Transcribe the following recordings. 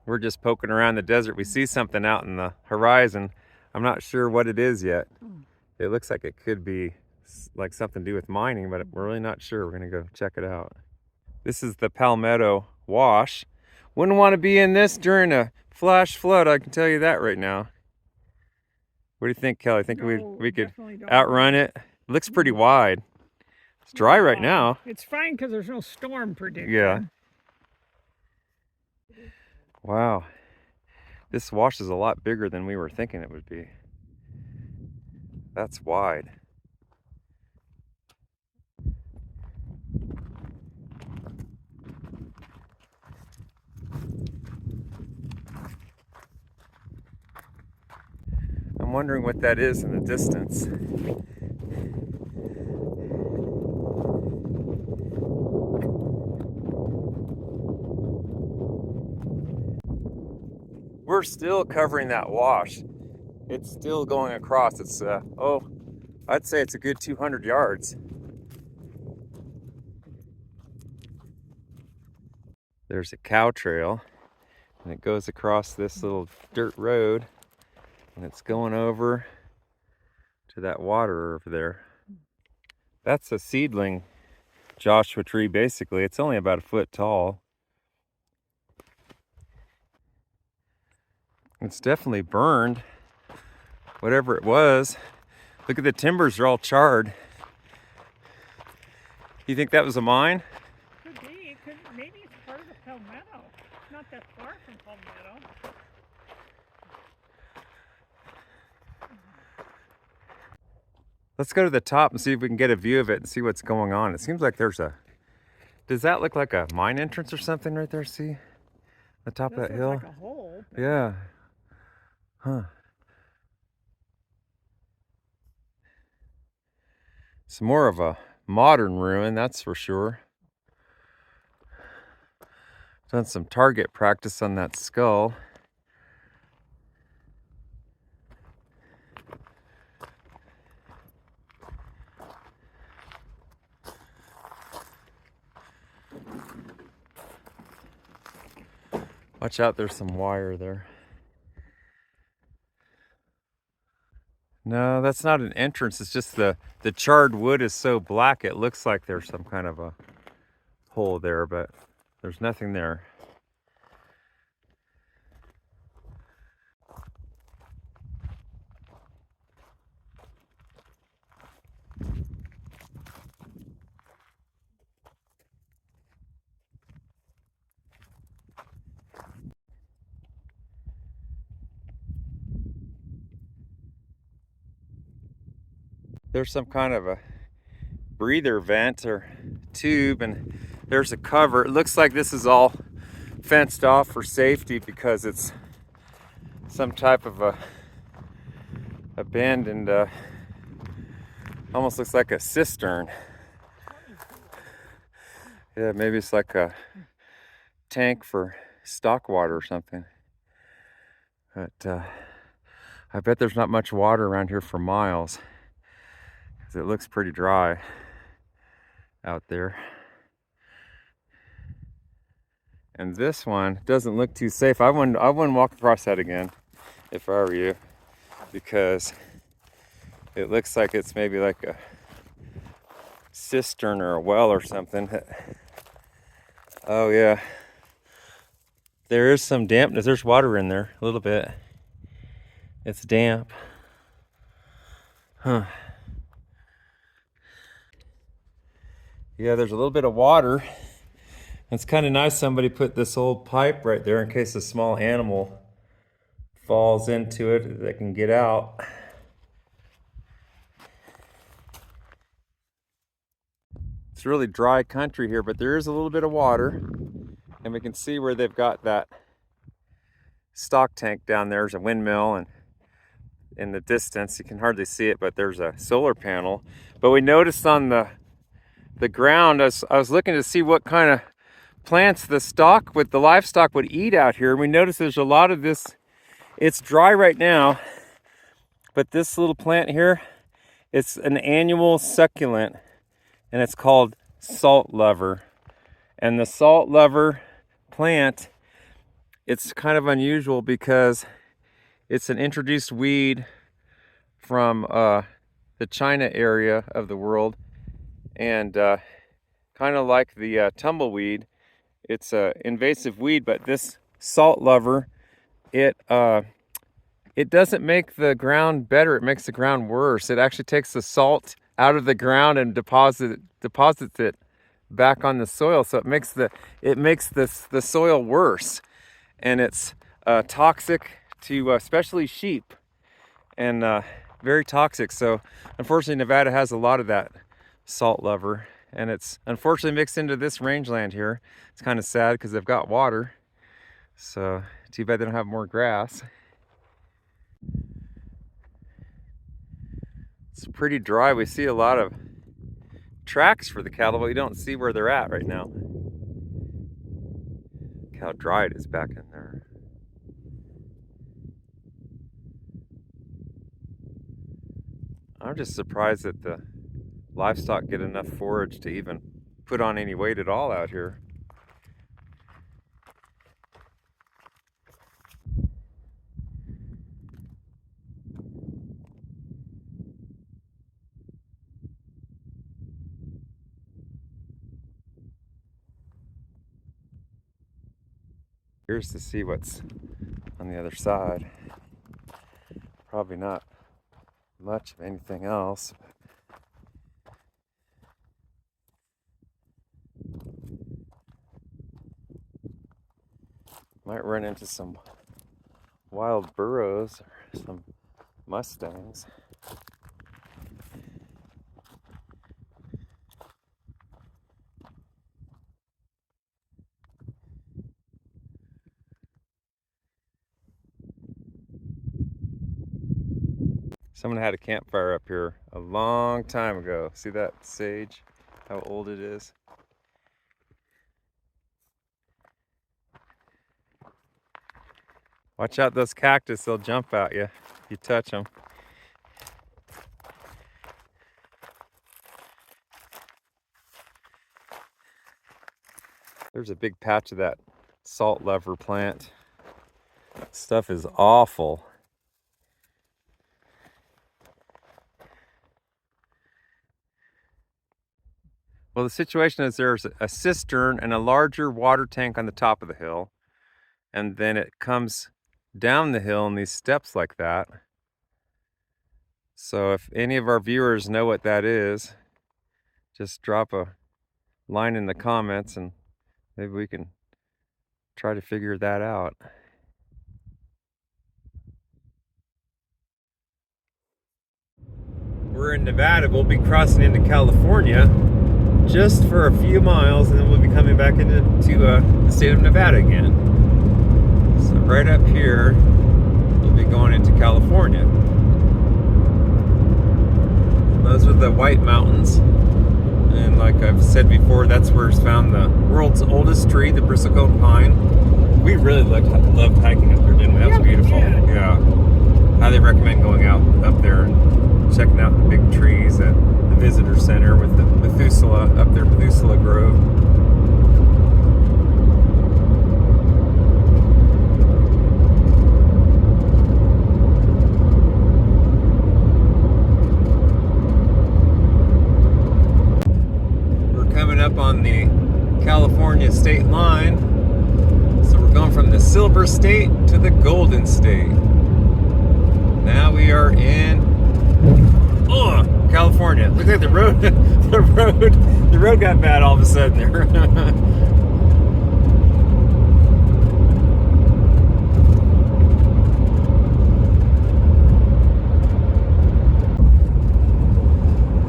We're just poking around the desert. We see something out in the horizon. I'm not sure what it is yet. It looks like it could be like something to do with mining, but we're really not sure. We're gonna go check it out. This is the Palmetto Wash. Wouldn't want to be in this during a flash flood, I can tell you that right now. What do you think, Kelly? Think we could outrun it? It looks pretty wide. It's dry right now. It's fine because there's no storm predicted. Yeah. Wow. This wash is a lot bigger than we were thinking it would be. That's wide. I'm wondering what that is in the distance. We're still covering that wash. It's still going across. It's, I'd say it's a good 200 yards. There's a cow trail, and it goes across this little dirt road, and it's going over to that water over there. That's a seedling Joshua tree, basically. It's only about a foot tall. It's definitely burned, whatever it was. Look at the timbers, are all charred. You think that was a mine? Could be. It could, maybe it's part of the Palmetto. It's not that far from Palmetto. Let's go to the top and see if we can get a view of it and see what's going on. It seems like there's a... Does that look like a mine entrance or something right there? See? The top of that hill? Like a hole. Yeah. Huh. It's more of a modern ruin, that's for sure. Done some target practice on that skull. Watch out, there's some wire there. No, that's not an entrance. It's just the charred wood is so black it looks like there's some kind of a hole there, but there's nothing there. There's some kind of a breather vent or tube, and there's a cover. It looks like this is all fenced off for safety because it's some type of a abandoned, almost looks like a cistern. Yeah, maybe it's like a tank for stock water or something. But I bet there's not much water around here for miles. It looks pretty dry out there. And this one doesn't look too safe. I wouldn't walk across that again if I were you, because it looks like it's maybe like a cistern or a well or something. Oh yeah, there is some dampness. There's water in there a little bit. It's damp. Huh. Yeah, there's a little bit of water. It's kind of nice somebody put this old pipe right there in case a small animal falls into it, they can get out. It's really dry country here, but there is a little bit of water, and we can see where they've got that stock tank down there. There's a windmill, and in the distance you can hardly see it, but there's a solar panel. But we noticed on the ground, I was looking to see what kind of plants the livestock would eat out here, and we noticed there's a lot of this. It's dry right now, but this little plant here, it's an annual succulent, and it's called salt lover. And the salt lover plant it's kind of unusual because it's an introduced weed from the China area of the world, and kind of like the tumbleweed, it's a invasive weed. But this salt lover, it doesn't make the ground better, it makes the ground worse. It actually takes the salt out of the ground and deposits it back on the soil, so it makes the soil worse, and it's toxic to especially sheep, and very toxic. So unfortunately Nevada has a lot of that salt lover, and it's unfortunately mixed into this rangeland here. It's kind of sad because they've got water, so too bad they don't have more grass. It's pretty dry. We see a lot of tracks for the cattle, but we don't see where they're at right now. Look how dry it is back in there. I'm just surprised that the livestock get enough forage to even put on any weight at all out here. Here's to see what's on the other side. Probably not much of anything else. Might run into some wild burros or some mustangs. Someone had a campfire up here a long time ago. See that sage? How old it is? Watch out those cactus, they'll jump at you if you touch them. There's a big patch of that salt lover plant. That stuff is awful. Well, the situation is there's a cistern and a larger water tank on the top of the hill, and then it comes down the hill in these steps like that. So if any of our viewers know what that is, just drop a line in the comments and maybe we can try to figure that out. We're in Nevada. We'll be crossing into California just for a few miles, and then we'll be coming back into the state of Nevada again. So right up here, we'll be going into California. Those are the White Mountains, and like I've said before, that's where it's found the world's oldest tree, the bristlecone pine. We really loved hiking up there, didn't we? That was beautiful. Yeah. Highly recommend going out up there and checking out the big trees at the visitor center with the Methuselah up there, Methuselah Grove. We're coming up on the California state line, so we're going from the Silver State to the Golden State. Now we are in California. Looks like the road got bad all of a sudden there.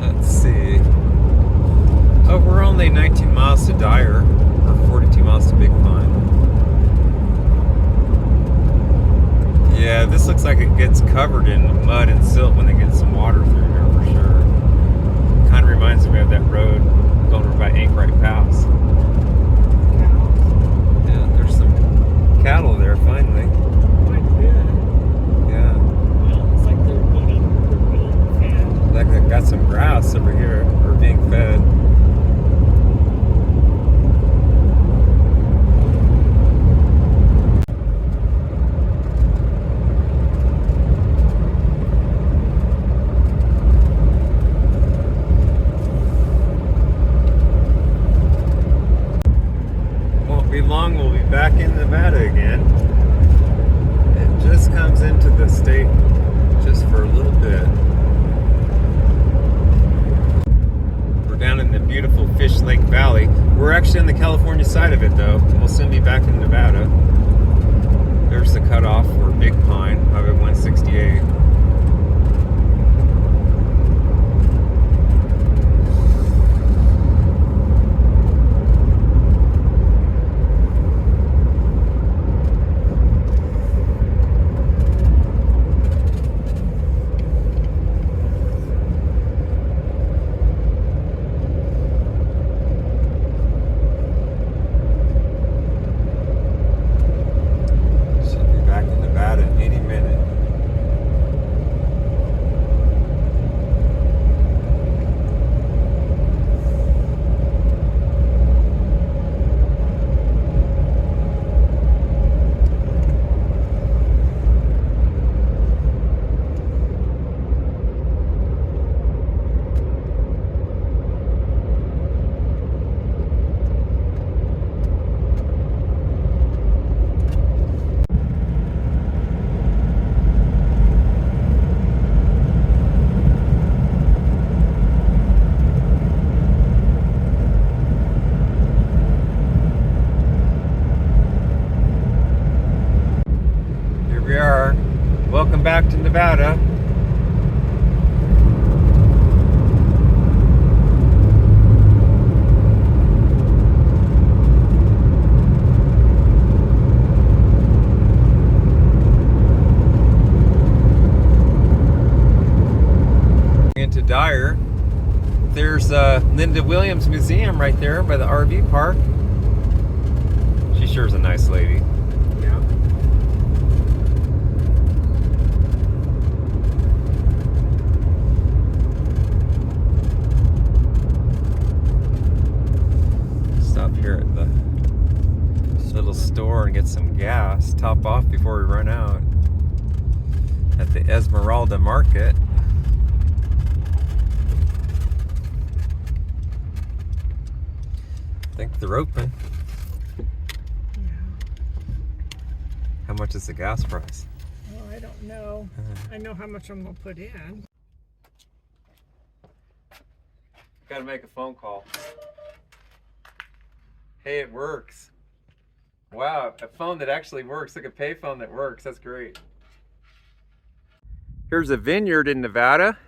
Let's see. Oh, we're only 19 miles to Dyer, or 42 miles to Big Pine. Yeah, this looks like it gets covered in mud and silt when they get some water through here for sure. Kind of reminds me of that road going over by Anchorite Pass. Yeah, there's some cattle there finally. Quite good. Yeah. Well, it's like they're being fed. Like they got some grass over here, or being fed. be long, we'll be back in Nevada again. It just comes into the state just for a little bit. We're down in the beautiful Fish Lake Valley. We're actually on the California side of it though. We'll soon be back in Nevada. There's the cutoff for Big Pine, Highway 168. Welcome back to Nevada. Into Dyer. There's Linda Williams Museum right there by the RV park. She sure is a nice lady. Stop here at the little store and get some gas, top off before we run out at the Esmeralda market. I think they're open. Yeah. How much is the gas price? Well, I don't know. I know how much I'm going to put in. Got to make a phone call. Hey, it works. Wow, a phone that actually works, like a pay phone that works. That's great. Here's a vineyard in Nevada.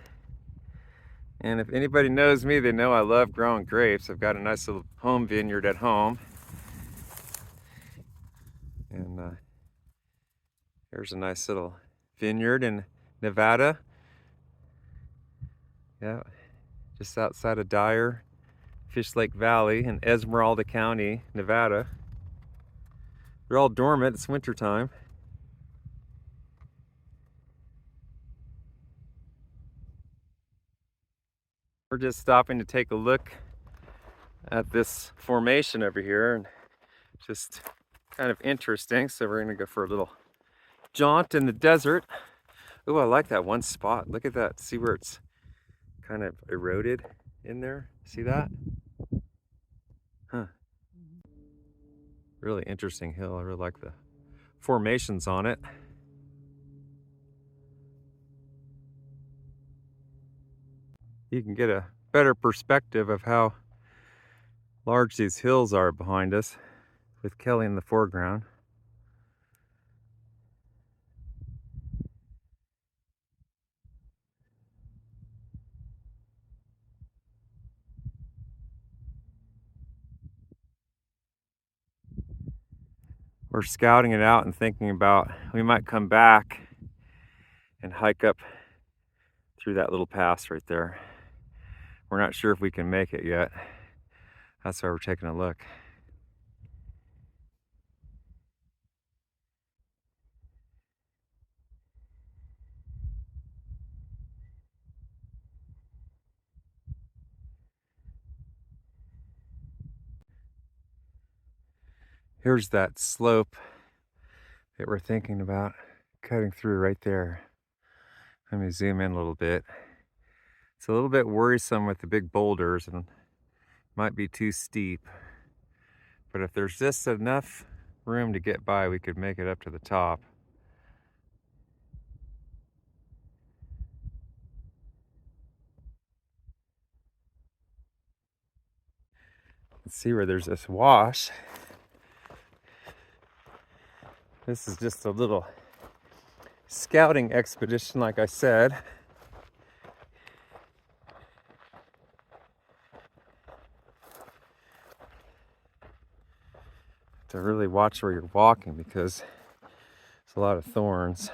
And if anybody knows me, they know I love growing grapes. I've got a nice little home vineyard at home. And here's a nice little vineyard in Nevada. Yeah, just outside of Dyer, Fish Lake Valley in Esmeralda County, Nevada. They're all dormant, it's winter time. We're just stopping to take a look at this formation over here, and just kind of interesting. So we're gonna go for a little jaunt in the desert. Oh, I like that one spot. Look at that, see where it's kind of eroded in there? See that? Huh. Really interesting hill. I really like the formations on it. You can get a better perspective of how large these hills are behind us with Kellie in the foreground. We're scouting it out and thinking about we might come back and hike up through that little pass right there. We're not sure if we can make it yet. That's why we're taking a look. Here's that slope that we're thinking about cutting through right there. Let me zoom in a little bit. It's a little bit worrisome with the big boulders and might be too steep. But if there's just enough room to get by, we could make it up to the top. Let's see where there's this wash. This is just a little scouting expedition, like I said. To really watch where you're walking because there's a lot of thorns.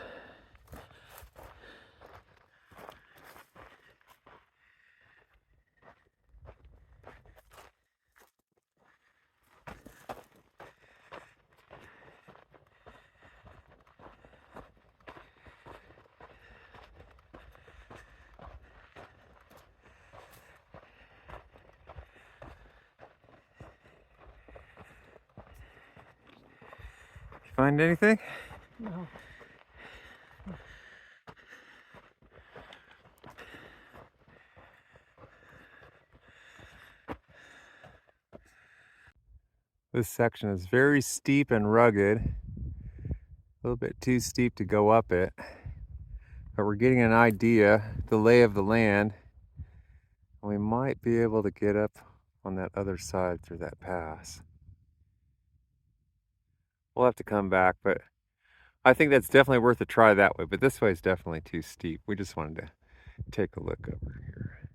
Find anything? No. This section is very steep and rugged. A little bit too steep to go up it. But we're getting an idea, the lay of the land. We might be able to get up on that other side through that pass. We'll have to come back, but I think that's definitely worth a try that way. But this way is definitely too steep. We just wanted to take a look over here.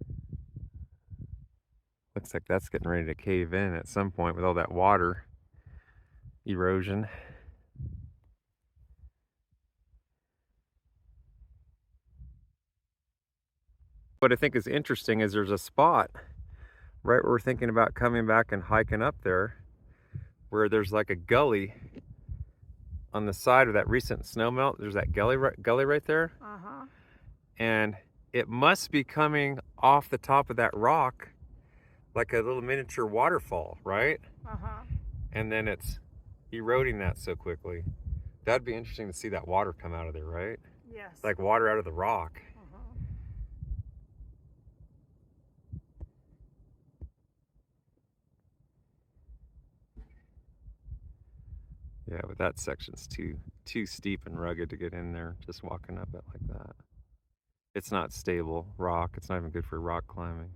Looks like that's getting ready to cave in at some point with all that water erosion. What I think is interesting is there's a spot right where we're thinking about coming back and hiking up there where there's like a gully on the side of that recent snow melt. There's that gully right there. Uh-huh. And it must be coming off the top of that rock like a little miniature waterfall, right? Uh-huh. And then it's eroding that so quickly. That'd be interesting to see that water come out of there, right? Yes. Like water out of the rock. Uh-huh. Yeah, but that section's too steep and rugged to get in there, just walking up it like that. It's not stable rock. It's not even good for rock climbing.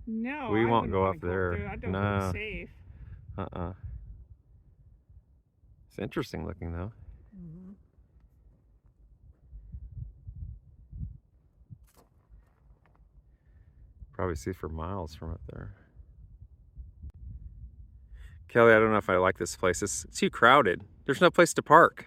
No, We I won't wouldn't go wanna up there. I don't No. feel safe. It's interesting looking though. Mm-hmm. Probably see for miles from up there. Kelly, I don't know if I like this place. It's too crowded. There's no place to park.